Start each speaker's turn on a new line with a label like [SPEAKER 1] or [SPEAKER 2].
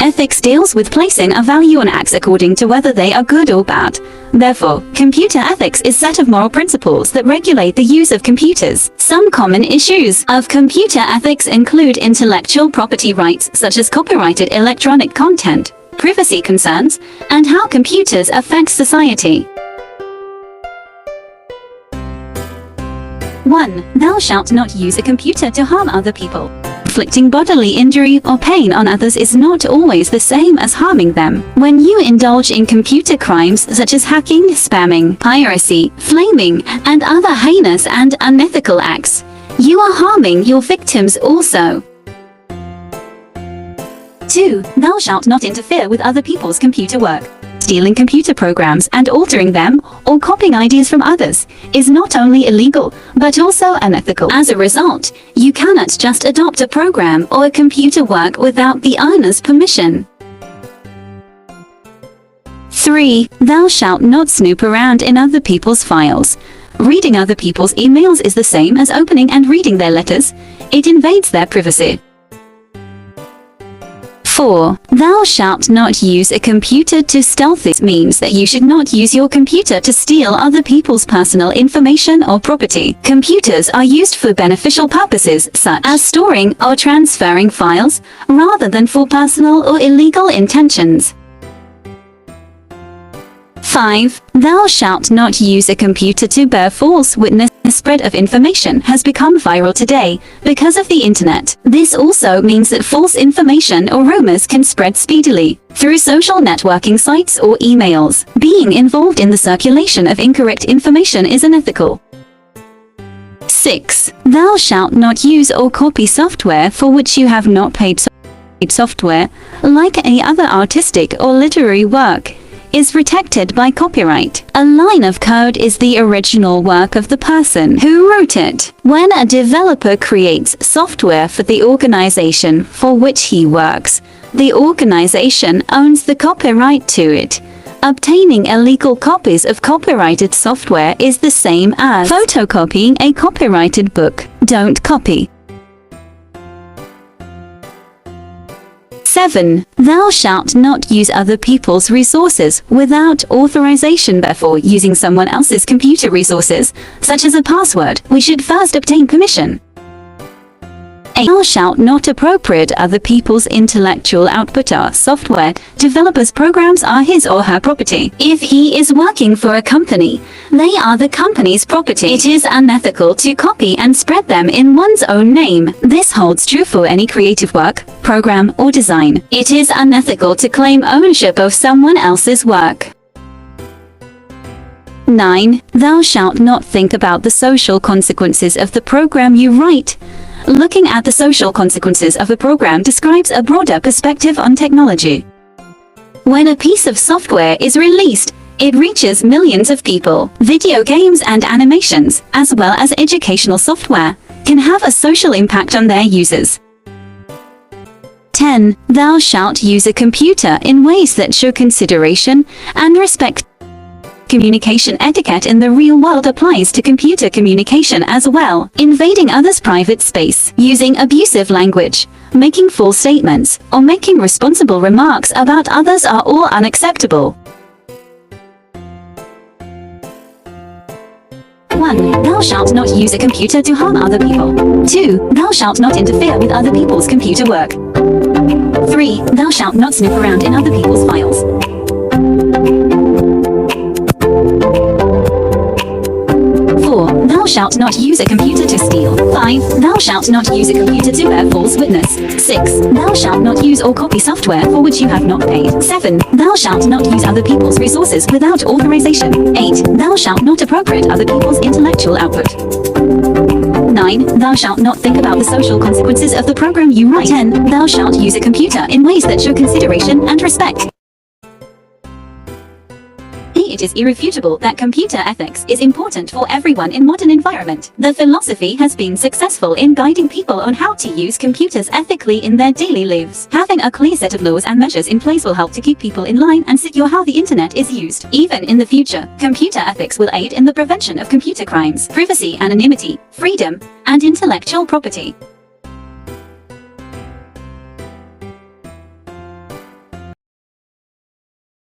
[SPEAKER 1] ethics deals with placing a value on acts according to whether they are good or bad. Therefore, computer ethics is a set of moral principles that regulate the use of computers. Some common issues of computer ethics include intellectual property rights such as copyrighted electronic content, privacy concerns, and how computers affect society. 1. Thou shalt not use a computer to harm other people. Inflicting bodily injury or pain on others is not always the same as harming them. When you indulge in computer crimes such as hacking, spamming, piracy, flaming, and other heinous and unethical acts, you are harming your victims also. 2. Thou shalt not interfere with other people's computer work. Stealing computer programs and altering them, or copying ideas from others, is not only illegal, but also unethical. As a result, you cannot just adopt a program or a computer work without the owner's permission. 3. Thou shalt not snoop around in other people's files. Reading other people's emails is the same as opening and reading their letters. It invades their privacy. 4. Thou shalt not use a computer to stealth. This means that you should not use your computer to steal other people's personal information or property. Computers are used for beneficial purposes such as storing or transferring files, rather than for personal or illegal intentions. 5. Thou shalt not use a computer to bear false witness. The spread of information has become viral today because of the internet. This also means that false information or rumors can spread speedily through social networking sites or emails. Being involved in the circulation of incorrect information is unethical. 6. Thou shalt not use or copy software for which you have not paid. Software, like any other artistic or literary work, is protected by copyright. A line of code is the original work of the person who wrote it. When a developer creates software for the organization for which he works, the organization owns the copyright to it. Obtaining illegal copies of copyrighted software is the same as photocopying a copyrighted book. Don't copy. 7. Thou shalt not use other people's resources without authorization. Therefore, using someone else's computer resources, such as a password, we should first obtain permission. 8. Thou shalt not appropriate other people's intellectual output or software. Developers' programs are his or her property. If he is working for a company, they are the company's property. It is unethical to copy and spread them in one's own name. This holds true for any creative work, program, or design. It is unethical to claim ownership of someone else's work. 9. Thou shalt not think about the social consequences of the program you write. Looking at the social consequences of a program describes a broader perspective on technology. When a piece of software is released, it reaches millions of people. Video games and animations, as well as educational software, can have a social impact on their users. 10. Thou shalt use a computer in ways that show consideration and respect. Communication etiquette in the real world applies to computer communication as well. Invading others' private space, using abusive language, making false statements, or making responsible remarks about others are all unacceptable. 1. Thou shalt not use a computer to harm other people. 2. Thou shalt not interfere with other people's computer work. 3. Thou shalt not snoop around in other people's files. 4. Thou shalt not use a computer to steal. 5. Thou shalt not use a computer to bear false witness. 6. Thou shalt not use or copy software for which you have not paid. 7. Thou shalt not use other people's resources without authorization. 8. Thou shalt not appropriate other people's intellectual output. 9. Thou shalt not think about the social consequences of the program you write. 10. Thou shalt use a computer in ways that show consideration and respect. It is irrefutable that computer ethics is important for everyone in modern environment. The philosophy has been successful in guiding people on how to use computers ethically in their daily lives. Having a clear set of laws and measures in place will help to keep people in line and secure how the internet is used. Even in the future, computer ethics will aid in the prevention of computer crimes, privacy, anonymity, freedom, and intellectual property.